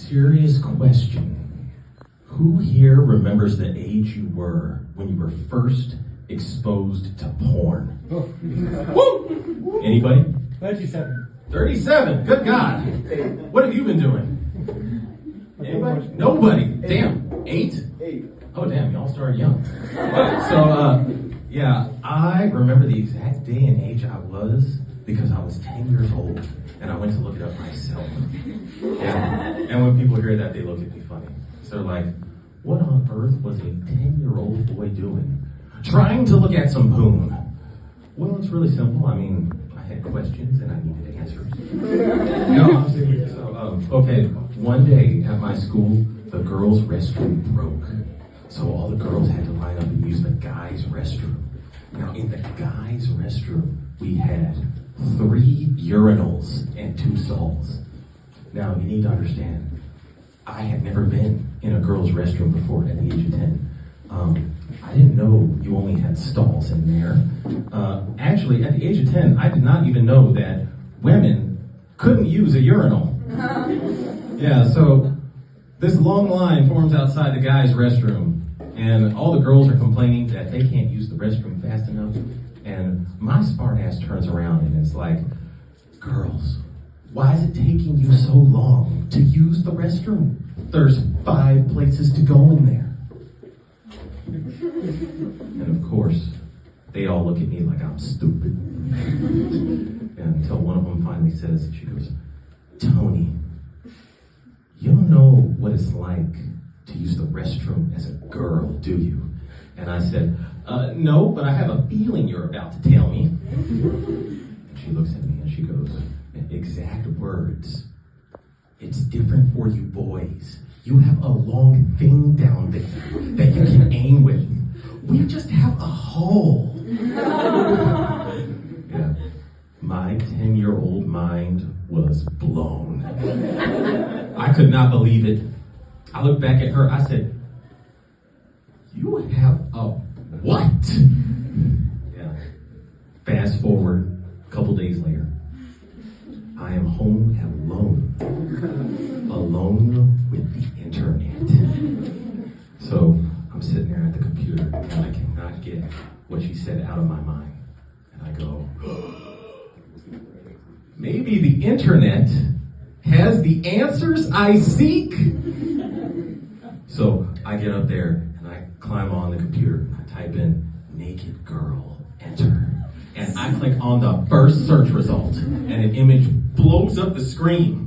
serious question. Who here remembers the age you were when you were first exposed to porn? Woo! Anybody? 37. 37. Good God. What have you been doing? Anybody? Nobody. Damn. 8? 8. Oh, damn. Y'all started young. Yeah, I remember the exact day and age I was because I was 10 years old and I went to look it up myself. And when people hear that, they look at me funny. So they're like, what on earth was a 10-year-old boy doing? Trying to look at some poon. Well, it's really simple. I mean, I had questions and I needed answers. No, I'm serious. Okay, one day at my school, the girls' restroom broke. So all the girls had to line up and use the guys' restroom. Now, in the guys' restroom, we had 3 urinals and 2 stalls. Now, you need to understand, I had never been in a girl's restroom before at the age of 10. I didn't know you only had stalls in there. Actually, at the age of 10, I did not even know that women couldn't use a urinal. Yeah, so this long line forms outside the guys' restroom, and all the girls are complaining that they can't use the restroom fast enough. And my smart ass turns around and it's like, girls, why is it taking you so long to use the restroom? There's 5 places to go in there. And of course, they all look at me like I'm stupid. And until one of them finally says, she goes, Tony, you don't know what it's like to use the restroom as a girl, do you? And I said, no, but I have a feeling you're about to tell me. And she looks at me and she goes, exact words, it's different for you boys. You have a long thing down there that you can aim with. We just have a hole. Yeah, my 10-year-old mind was blown. I could not believe it. I looked back at her, I said, you have a what? Yeah. Fast forward a couple days later. I am home alone. Alone with the internet. So I'm sitting there at the computer and I cannot get what she said out of my mind. And I go, maybe the internet has the answers I seek. So I get up there and I climb on the computer and I type in naked girl, enter. And I click on the first search result and an image blows up the screen.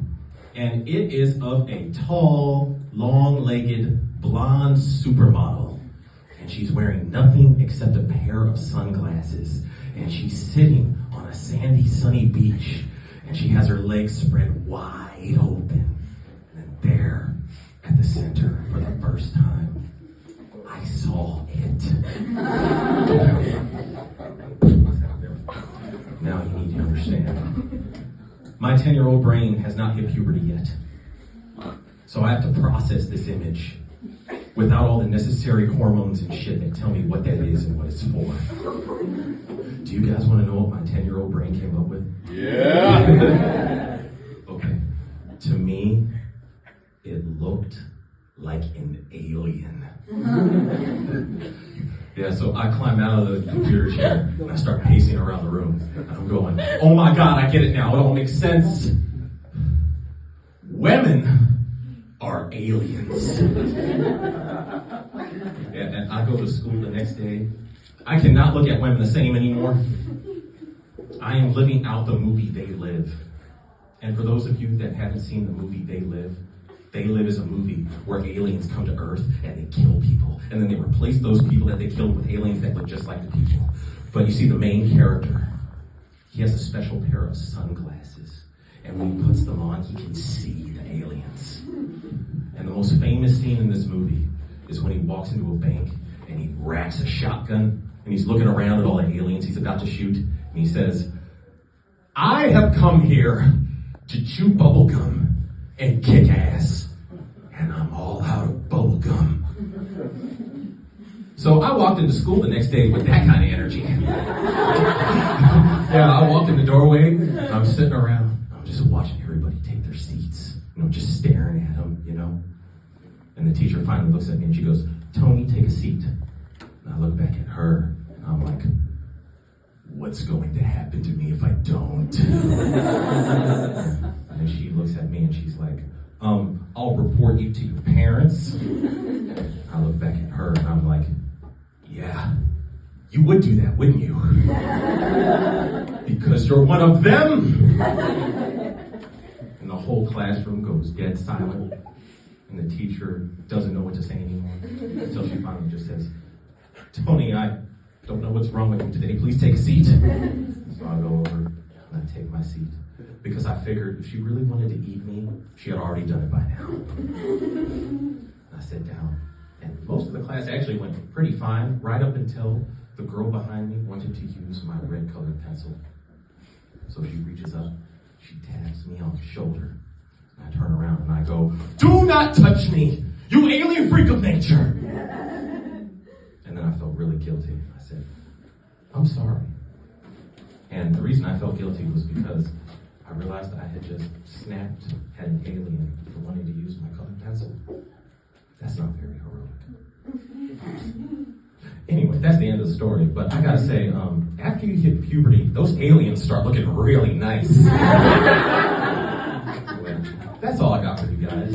And it is of a tall, long-legged, blonde supermodel. And she's wearing nothing except a pair of sunglasses. And she's sitting on a sandy, sunny beach. And she has her legs spread wide open. And there, at the center, for the first time, I saw it. Now you need to understand. My 10-year-old brain has not hit puberty yet. So I have to process this image without all the necessary hormones and shit that tell me what that is and what it's for. Do you guys want to know what my 10-year-old brain came up with? Yeah. Okay. To me, it looked like an alien. Yeah, so I climb out of the computer chair and I start pacing around the room. And I'm going, oh my God, I get it now. It all makes sense. Women are aliens. Yeah, and I go to school the next day. I cannot look at women the same anymore. I am living out the movie They Live. And for those of you that haven't seen the movie They Live is a movie where aliens come to Earth and they kill people. And then they replace those people that they killed with aliens that look just like the people. But you see the main character, he has a special pair of sunglasses. And when he puts them on, he can see the aliens. And the most famous scene in this movie is when he walks into a bank and he racks a shotgun and he's looking around at all the aliens he's about to shoot. And he says, I have come here to chew bubblegum and kick ass. And I'm all out of bubblegum. So I walked into school the next day with that kind of energy. Yeah, I walked in the doorway, and I'm sitting around, I'm just just watching everybody take their seats, just staring at them, And the teacher finally looks at me and she goes, "Tony, take a seat." And I look back at her and I'm like, what's going to happen to me if I don't? And then she looks at me and she's like, "I'll report you to your parents." I look back at her and I'm like, yeah, you would do that, wouldn't you? Because you're one of them. And the whole classroom goes dead silent. And the teacher doesn't know what to say anymore until she finally just says, "Tony, I don't know what's wrong with you today. Please take a seat." So I go over and I take my seat. Because I figured if she really wanted to eat me, she had already done it by now. And I sit down. And most of the class actually went pretty fine, right up until the girl behind me wanted to use my red colored pencil. So she reaches up, she taps me on the shoulder. And I turn around and I go, "Do not touch me, you alien freak of nature." And then I felt really guilty. I said, "I'm sorry." And the reason I felt guilty was because I realized I had just snapped at an alien for wanting to use my colored pencil. That's not very heroic. Anyway, that's the end of the story. But I gotta say, after you hit puberty, those aliens start looking really nice. That's all I got for you guys.